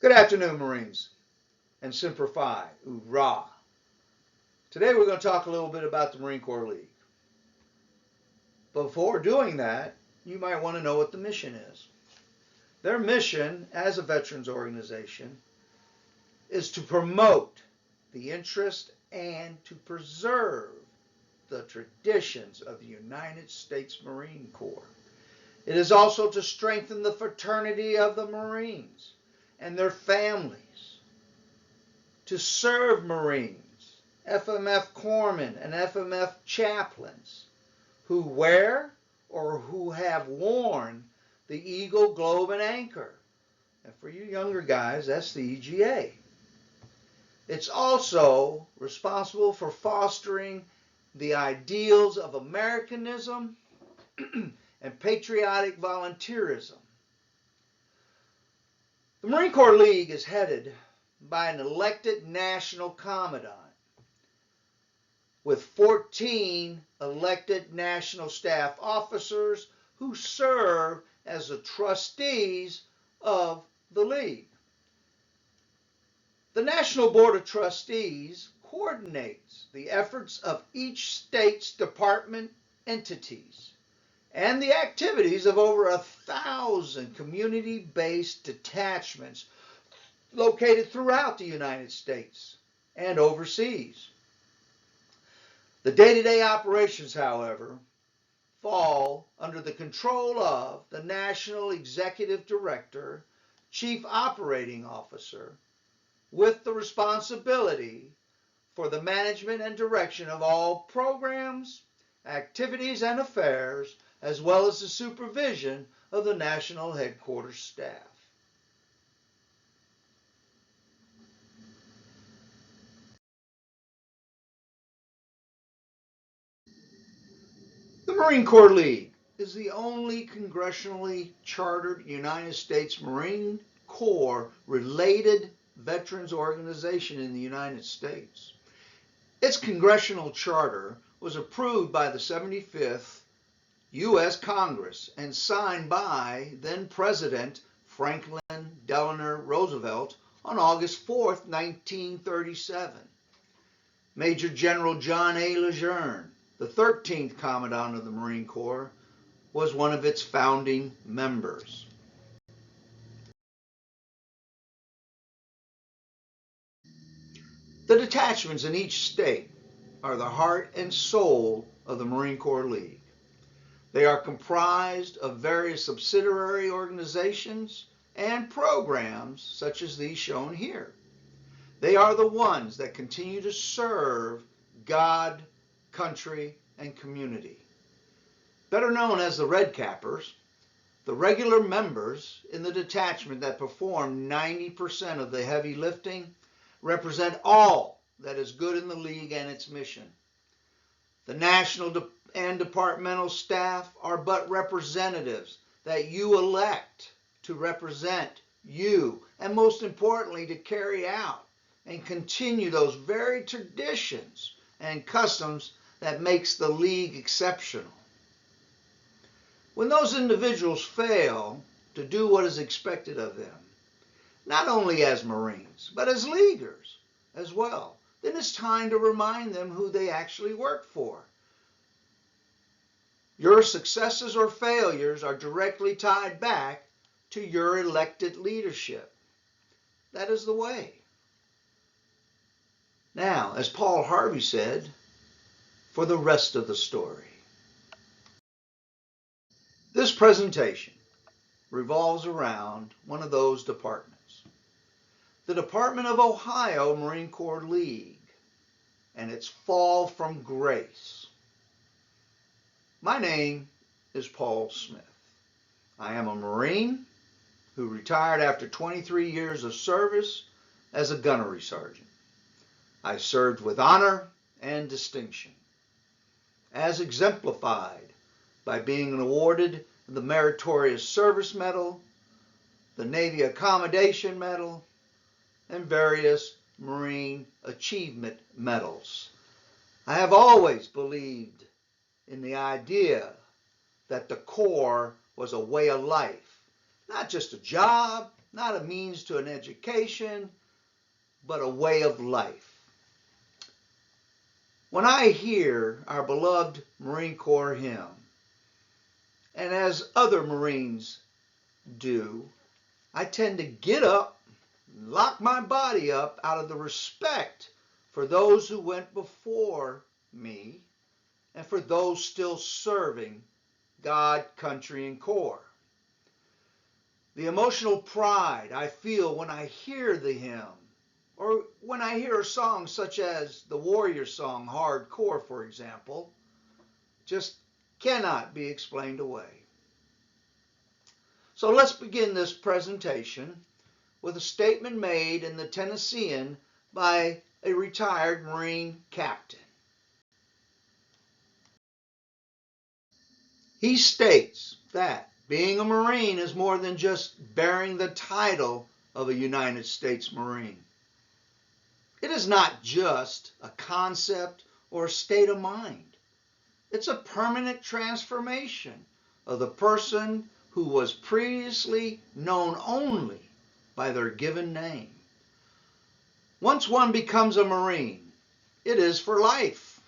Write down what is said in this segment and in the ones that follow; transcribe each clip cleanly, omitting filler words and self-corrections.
Good afternoon, Marines, and Semper Fi, hoorah. Today we're going to talk a little bit about the Marine Corps League. Before doing that, you might want to know what the mission is. Their mission as a veterans organization is to promote the interest and to preserve the traditions of the United States Marine Corps. It is also to strengthen the fraternity of the Marines and their families, to serve Marines, FMF corpsmen, and FMF chaplains who wear or who have worn the Eagle, Globe, and Anchor. And for you younger guys, that's the EGA. It's also responsible for fostering the ideals of Americanism and patriotic volunteerism. The Marine Corps League is headed by an elected national commandant with 14 elected national staff officers who serve as the trustees of the League. The National Board of Trustees coordinates the efforts of each state's department entities and the activities of over 1,000 community-based detachments located throughout the United States and overseas. The day-to-day operations, however, fall under the control of the National Executive Director, Chief Operating Officer, with the responsibility for the management and direction of all programs, activities, and affairs, as well as the supervision of the National Headquarters staff. The Marine Corps League is the only congressionally chartered United States Marine Corps related veterans organization in the United States. Its congressional charter was approved by the 75th U.S. Congress and signed by then President Franklin Delano Roosevelt on August 4, 1937. Major General John A. Lejeune, the 13th Commandant of the Marine Corps, was one of its founding members. The detachments in each state are the heart and soul of the Marine Corps League. They are comprised of various subsidiary organizations and programs such as these shown here. They are the ones that continue to serve God, country, and community. Better known as the Red Cappers, the regular members in the detachment that perform 90% of the heavy lifting represent all that is good in the League and its mission. The national and departmental staff are but representatives that you elect to represent you, and most importantly, to carry out and continue those very traditions and customs that makes the League exceptional. When those individuals fail to do what is expected of them, not only as Marines, but as Leaguers as well, then it's time to remind them who they actually work for. Your successes or failures are directly tied back to your elected leadership. That is the way. Now, as Paul Harvey said, for the rest of the story. This presentation revolves around one of those departments, the Department of Ohio Marine Corps League, and its fall from grace. My name is Paul Smith. I am a Marine who retired after 23 years of service as a gunnery sergeant. I served with honor and distinction, as exemplified by being awarded the Meritorious Service Medal, the Navy Accommodation Medal, and various Marine Achievement Medals. I have always believed in the idea that the Corps was a way of life, Not just a job, not a means to an education, but a way of life. When I hear our beloved Marine Corps hymn, and as other Marines do, I tend to get up, lock my body up out of the respect for those who went before me and for those still serving God, country, and Corps. The emotional pride I feel when I hear the hymn, or when I hear a song such as the Warrior Song, Hardcore, for example, just cannot be explained away. So let's begin this presentation with a statement made in the Tennessean by a retired Marine captain. He states that being a Marine is more than just bearing the title of a United States Marine. It is not just a concept or a state of mind. It's a permanent transformation of the person who was previously known only by their given name. Once one becomes a Marine, it is for life.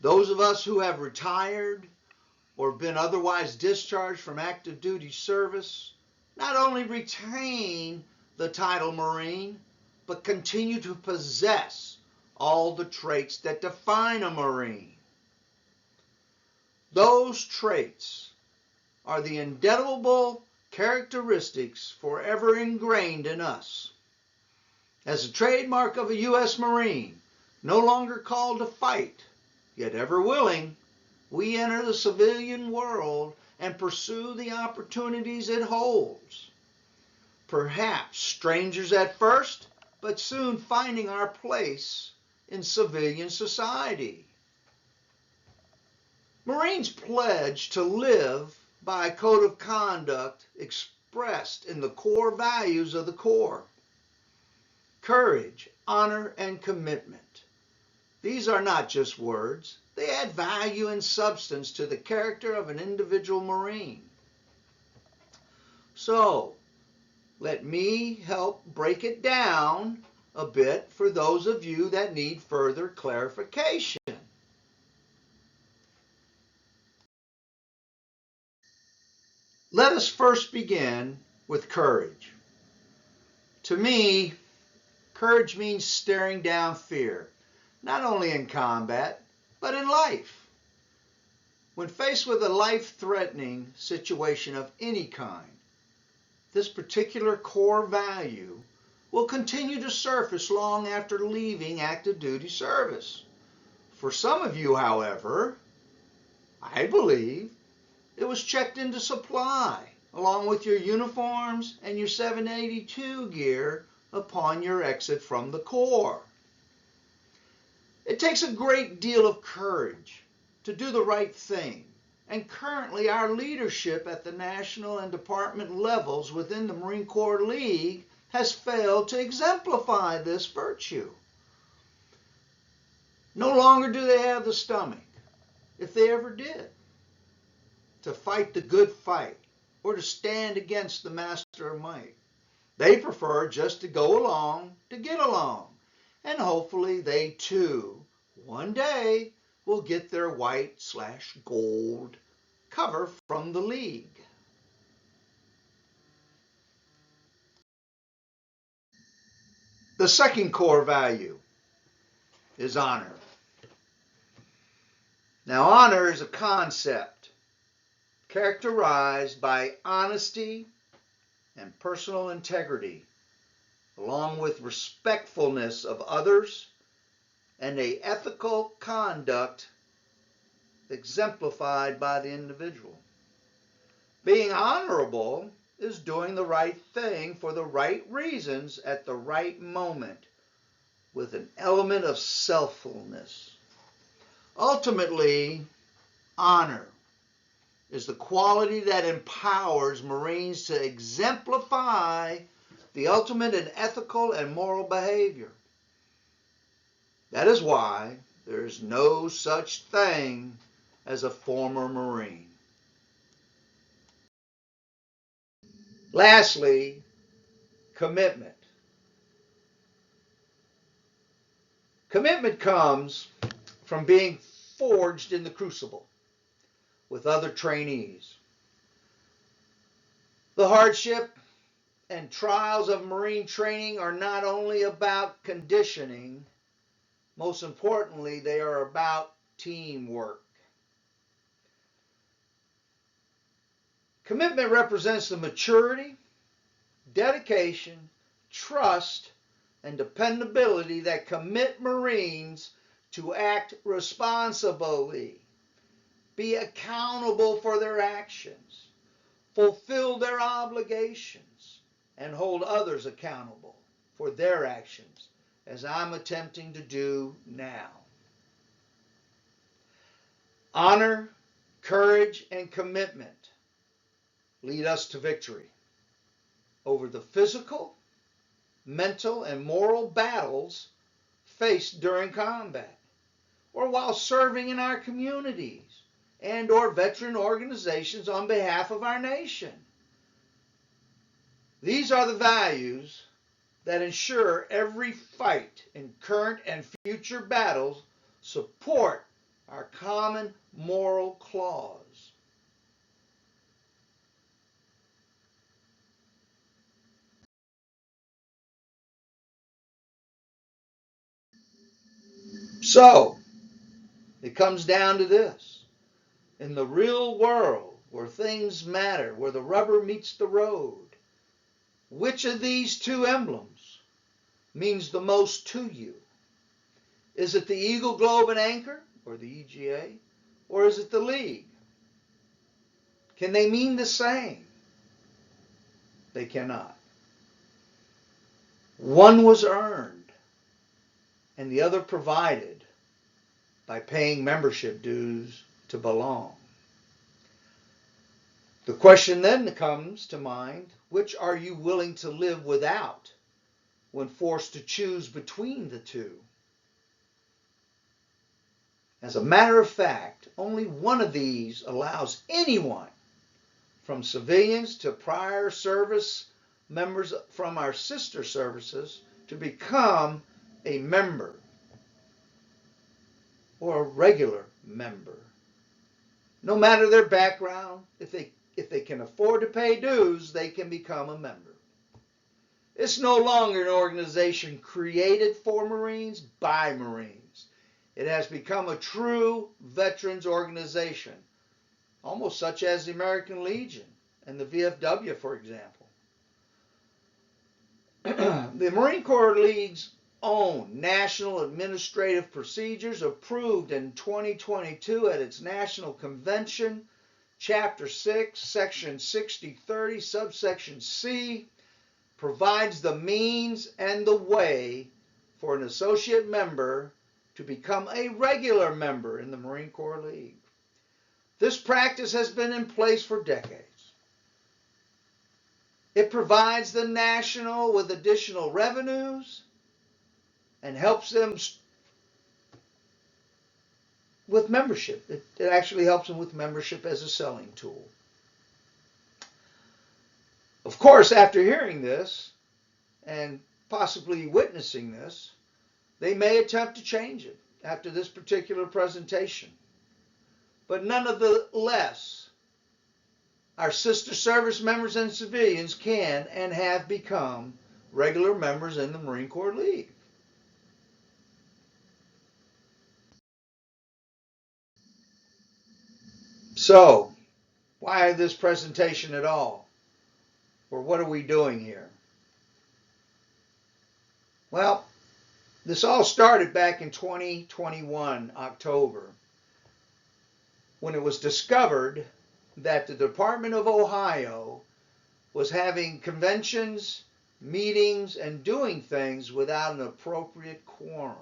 Those of us who have retired or been otherwise discharged from active duty service not only retain the title Marine, but continue to possess all the traits that define a Marine. Those traits are the indelible characteristics forever ingrained in us. As a trademark of a U.S. Marine, no longer called to fight, yet ever willing, we enter the civilian world and pursue the opportunities it holds. Perhaps strangers at first, but soon finding our place in civilian society. Marines pledge to live by a code of conduct expressed in the core values of the Corps: courage, honor, and commitment. These are not just words. They add value and substance to the character of an individual Marine. So, let me help break it down a bit for those of you that need further clarification. Let us first begin with courage. To me, courage means staring down fear, not only in combat, but in life. When faced with a life-threatening situation of any kind, this particular core value will continue to surface long after leaving active duty service. For some of you, however, I believe it was checked into supply along with your uniforms and your 782 gear upon your exit from the Corps. It takes a great deal of courage to do the right thing, and currently our leadership at the national and department levels within the Marine Corps League has failed to exemplify this virtue. No longer do they have the stomach, if they ever did, to fight the good fight or to stand against the master of might. They prefer just to go along to get along, and hopefully they too one day will get their white/gold cover from the League. The second core value is honor. Now, honor is a concept characterized by honesty and personal integrity, along with respectfulness of others and a ethical conduct exemplified by the individual. Being honorable is doing the right thing for the right reasons at the right moment with an element of selffulness. Ultimately, honor is the quality that empowers Marines to exemplify the ultimate in ethical and moral behavior. That is why there is no such thing as a former Marine. Lastly, commitment. Commitment comes from being forged in the crucible with other trainees. The hardship and trials of Marine training are not only about conditioning, most importantly, they are about teamwork. Commitment represents the maturity, dedication, trust, and dependability that commit Marines to act responsibly, be accountable for their actions, fulfill their obligations, and hold others accountable for their actions, as I'm attempting to do now. Honor, courage, and commitment lead us to victory over the physical, mental, and moral battles faced during combat or while serving in our communities and or veteran organizations on behalf of our nation. These are the values that ensure every fight in current and future battles support our common moral cause. So, it comes down to this. In the real world, where things matter, where the rubber meets the road, which of these two emblems means the most to you? Is it the Eagle, Globe, and Anchor, or the EGA, or is it the League? Can they mean the same? They cannot. One was earned, and the other provided by paying membership dues to belong. The question then comes to mind, which are you willing to live without when forced to choose between the two? As a matter of fact, only one of these allows anyone, from civilians to prior service members from our sister services, to become a member or a regular member. No matter their background, if they can afford to pay dues, they can become a member. It's no longer an organization created for Marines by Marines. It has become a true veterans organization, almost such as the American Legion and the VFW, for example. The Marine Corps League's own National Administrative Procedures, approved in 2022 at its National Convention, Chapter 6, Section 6030, Subsection C, provides the means and the way for an associate member to become a regular member in the Marine Corps League. This practice has been in place for decades. It provides the National with additional revenues and helps them with membership. It actually helps them with membership as a selling tool. Of course, after hearing this and possibly witnessing this, they may attempt to change it after this particular presentation. But none of the less, our sister service members and civilians can and have become regular members in the Marine Corps League. So, why this presentation at all? Or what are we doing here? Well, this all started back in 2021, October, when it was discovered that the Department of Ohio was having conventions, meetings, and doing things without an appropriate quorum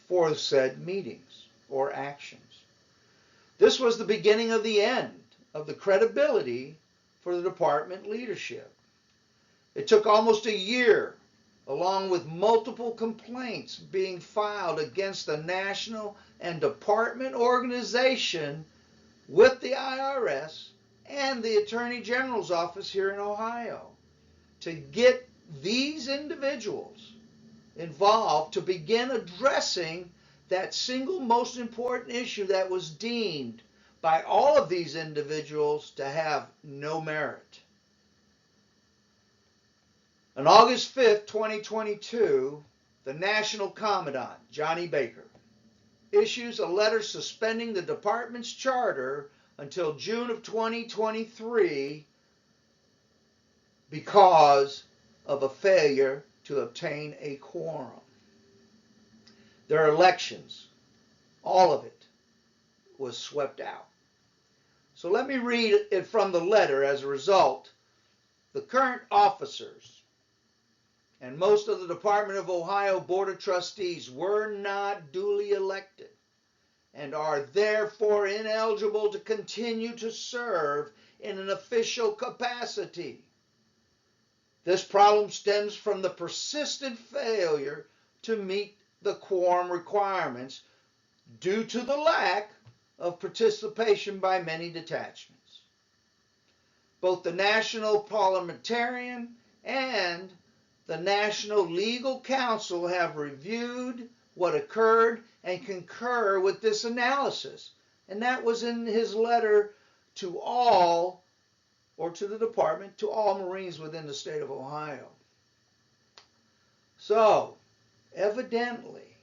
for said meetings or actions. This was the beginning of the end of the credibility for the department leadership. It took almost a year, along with multiple complaints being filed against the national and department organization with the IRS and the Attorney General's office here in Ohio to get these individuals involved to begin addressing that single most important issue that was deemed by all of these individuals to have no merit. On August 5th, 2022, the National Commandant, Johnny Baker, issues a letter suspending the department's charter until June of 2023 because of a failure to obtain a quorum. Their elections, all of it, was swept out. So let me read it from the letter. As a result, the current officers and most of the Department of Ohio Board of Trustees were not duly elected and are therefore ineligible to continue to serve in an official capacity. This problem stems from the persistent failure to meet the quorum requirements due to the lack of participation by many detachments. Both the National Parliamentarian and the National Legal Council have reviewed what occurred and concur with this analysis. And that was in his letter to all, or to the department, to all Marines within the state of Ohio. So, evidently,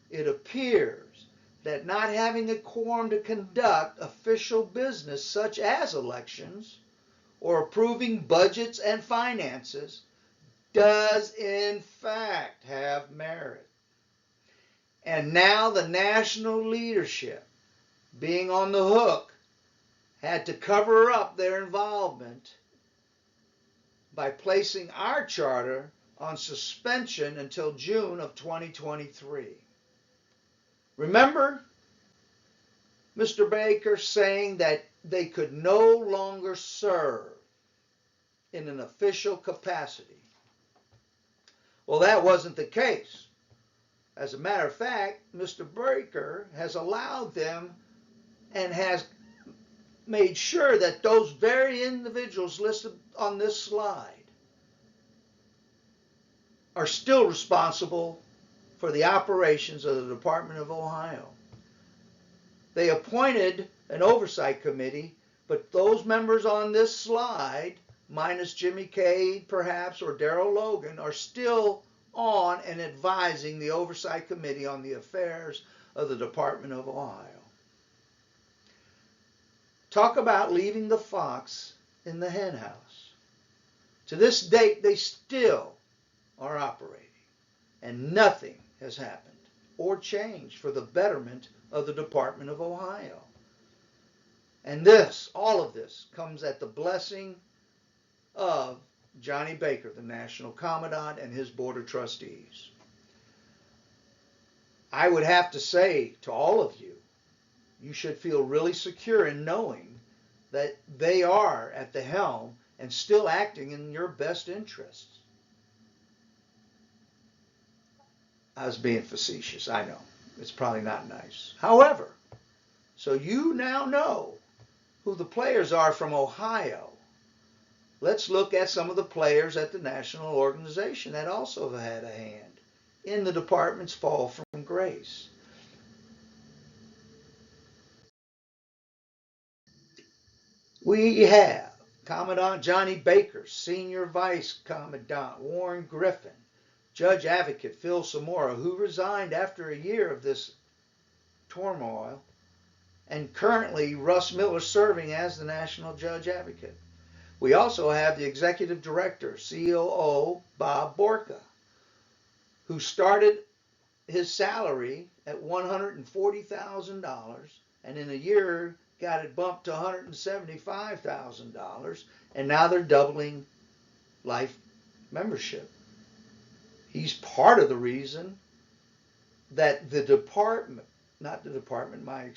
it appears that not having a quorum to conduct official business such as elections or approving budgets and finances does in fact have merit. And now the national leadership, being on the hook, had to cover up their involvement by placing our charter on suspension until June of 2023. Remember Mr. Baker saying that they could no longer serve in an official capacity. Well, that wasn't the case. As a matter of fact, Mr. Baker has allowed them and has made sure that those very individuals listed on this slide are still responsible for the operations of the Department of Ohio. They appointed an oversight committee, but those members on this slide, minus Jimmy Cade perhaps, or Darrell Logan, are still on and advising the oversight committee on the affairs of the Department of Ohio. Talk about leaving the fox in the henhouse. To this date, they still are operating, and nothing has happened or changed for the betterment of the Department of Ohio. And this, all of this, comes at the blessing of Johnny Baker, the National Commandant, and his Board of Trustees. I would have to say to all of you, you should feel really secure in knowing that they are at the helm and still acting in your best interests. I was being facetious, I know. It's probably not nice. However, so you now know who the players are from Ohio. Let's look at some of the players at the national organization that also have had a hand in the department's fall from grace. We have Commandant Johnny Baker, Senior Vice Commandant Warren Griffin, Judge Advocate Phil Samora, who resigned after a year of this turmoil, and currently Russ Miller serving as the National Judge Advocate. We also have the Executive Director, COO Bob Borka, who started his salary at $140,000 and in a year got it bumped to $175,000, and now they're doubling life membership. He's part of the reason that the department, not the department, my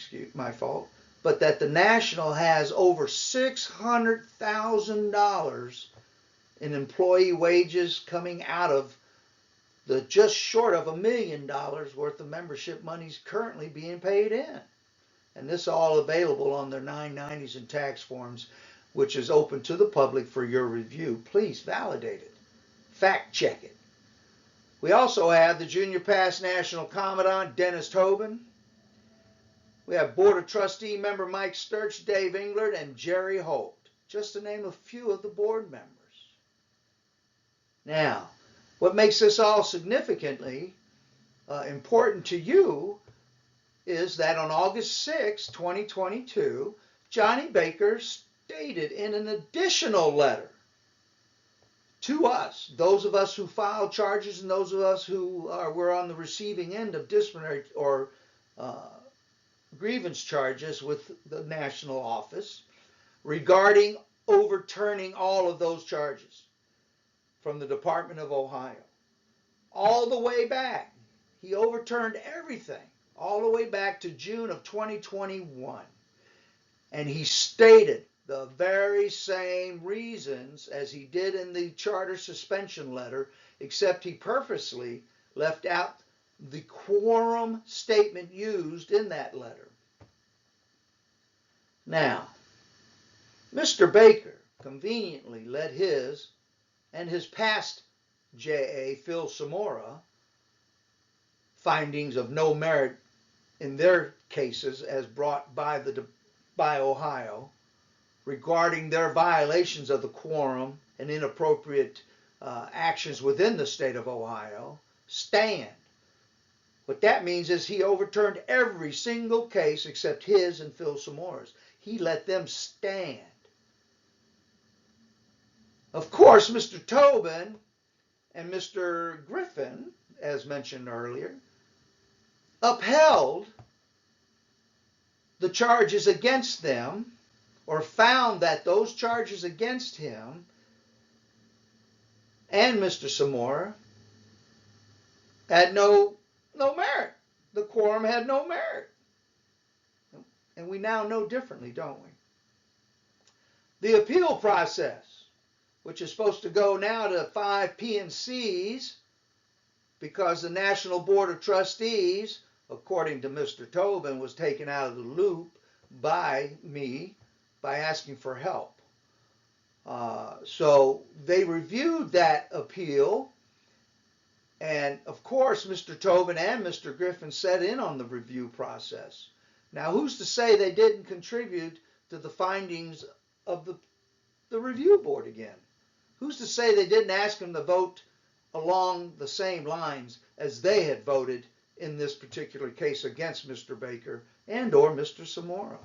fault, but that the National has over $600,000 in employee wages coming out of the just short of $1 million worth of membership monies currently being paid in. And this all available on their 990s and tax forms. which is open to the public for your review. Please validate it. Fact check it. We also have the Junior Past National Commandant, Dennis Tobin. We have Board of Trustee member Mike Sturch, Dave Englert, and Jerry Holt, just to name a few of the board members. Now, what makes this all significantly important to you is that on August 6, 2022, Johnny Baker stated in an additional letter to us, those of us who filed charges and those of us who were on the receiving end of disciplinary or grievance charges with the national office regarding overturning all of those charges from the Department of Ohio. All the way back. He overturned everything all the way back to June of 2021. And he stated the very same reasons as he did in the charter suspension letter, except he purposely left out the quorum statement used in that letter. Now, Mr. Baker conveniently let his and his past JA, Phil Samora, findings of no merit in their cases as brought by Ohio regarding their violations of the quorum and inappropriate actions within the state of Ohio stand. What that means is he overturned every single case except his and Phil Samora's. He let them stand. Of course, Mr. Tobin and Mr. Griffin, as mentioned earlier, upheld the charges against them, or found that those charges against him and Mr. Samora had no merit. The quorum had no merit. And we now know differently, don't we? The appeal process, which is supposed to go now to 5 P&Cs, because the National Board of Trustees, according to Mr. Tobin, was taken out of the loop by me by asking for help. So they reviewed that appeal, and of course Mr. Tobin and Mr. Griffin sat in on the review process. Now, who's to say they didn't contribute to the findings of the review board again? Who's to say they didn't ask them to vote along the same lines as they had voted in this particular case against Mr. Baker and or Mr. Samora?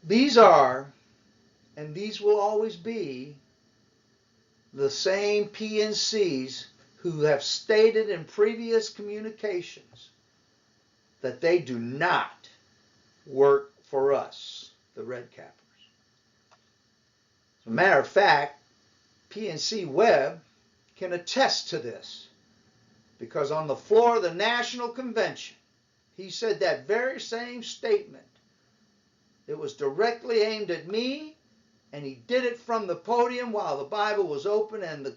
These are, and these will always be, the same P&Cs who have stated in previous communications that they do not work for us, the Red Cappers. As a matter of fact, P&C Webb can attest to this, because on the floor of the National Convention, he said that very same statement. It was directly aimed at me, and he did it from the podium while the Bible was open and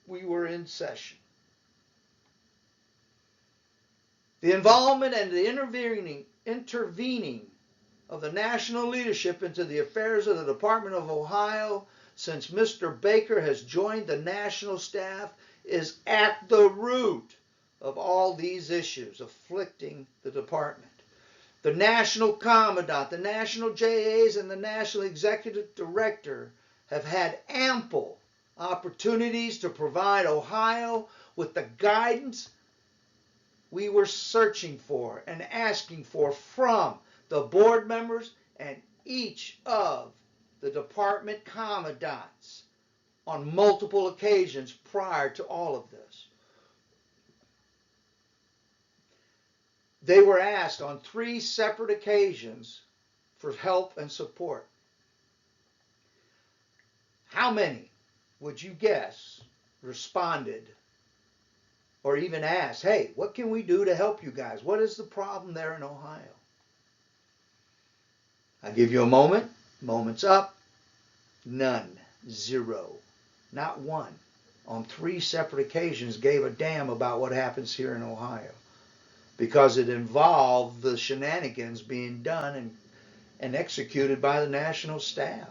we were in session. The involvement and the intervening of the national leadership into the affairs of the Department of Ohio since Mr. Baker has joined the national staff is at the root of all these issues afflicting the department. The National Commandant, the National JAs, and the National Executive Director have had ample opportunities to provide Ohio with the guidance we were searching for and asking for from the board members and each of the department commandants on multiple occasions prior to all of this. They were asked on 3 separate occasions for help and support. How many would you guess responded or even asked, hey, what can we do to help you guys? What is the problem there in Ohio? I'll give you a moment. Moment's up. None. 0. Not one. On 3 separate occasions gave a damn about what happens here in Ohio, because it involved the shenanigans being done and executed by the national staff.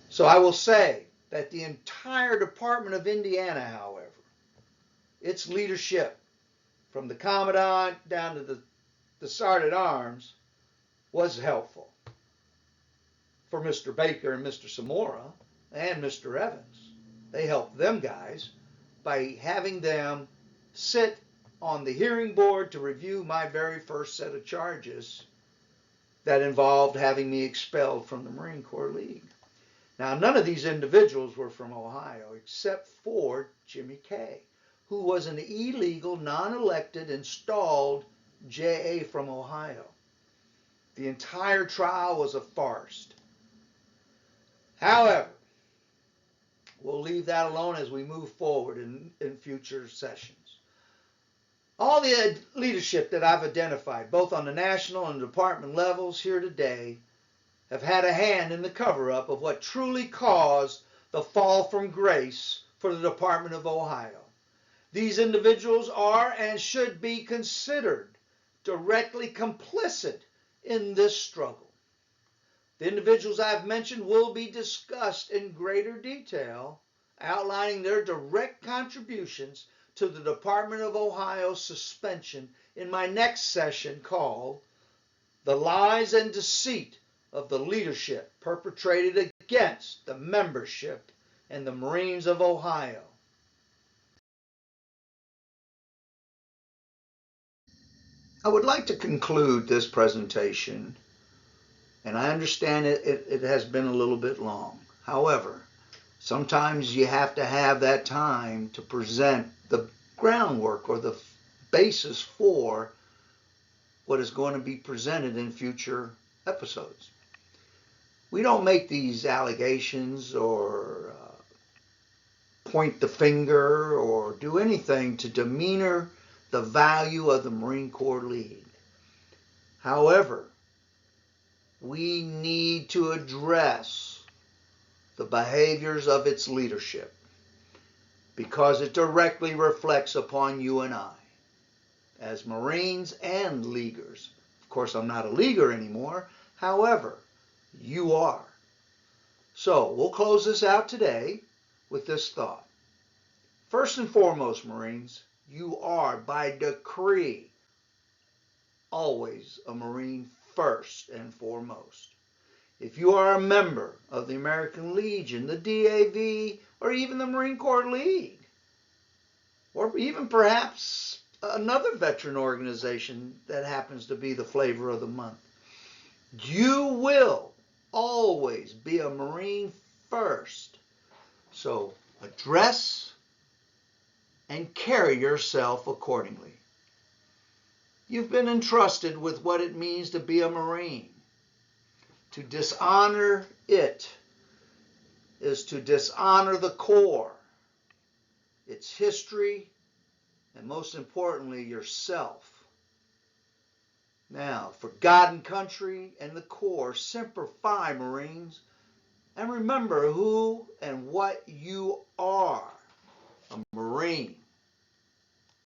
So I will say that the entire Department of Indiana, however, its leadership, from the Commandant down to the Sergeant at Arms, was helpful for Mr. Baker and Mr. Samora and Mr. Evans. They helped them guys by having them sit on the hearing board to review my very first set of charges that involved having me expelled from the Marine Corps League. Now, none of these individuals were from Ohio except for Jimmy Kay, who was an illegal, non-elected, installed JA from Ohio. The entire trial was a farce. However, we'll leave that alone as we move forward in future sessions. All the leadership that I've identified, both on the national and department levels here today, have had a hand in the cover-up of what truly caused the fall from grace for the Department of Ohio. These individuals are and should be considered directly complicit in this struggle. The individuals I've mentioned will be discussed in greater detail, outlining their direct contributions to the Department of Ohio's suspension in my next session called The Lies and Deceit of the Leadership Perpetrated Against the Membership and the Marines of Ohio. I would like to conclude this presentation, and I understand it has been a little bit long. However, sometimes you have to have that time to present the groundwork or the basis for what is going to be presented in future episodes. We don't make these allegations or point the finger or do anything to demeanor the value of the Marine Corps League. However, we need to address the behaviors of its leadership because it directly reflects upon you and I as Marines and Leaguers. Of course, I'm not a Leaguer anymore. However, you are. So we'll close this out today with this thought. First and foremost, Marines, you are by decree always a Marine first and foremost. If you are a member of the American Legion, the DAV, or even the Marine Corps League, or even perhaps another veteran organization that happens to be the flavor of the month, you will always be a Marine first. So address and carry yourself accordingly. You've been entrusted with what it means to be a Marine. To dishonor it is to dishonor the Corps, its history, and most importantly, yourself. Now, for God and country and the Corps, Semper Fi, Marines, and remember who and what you are, a Marine.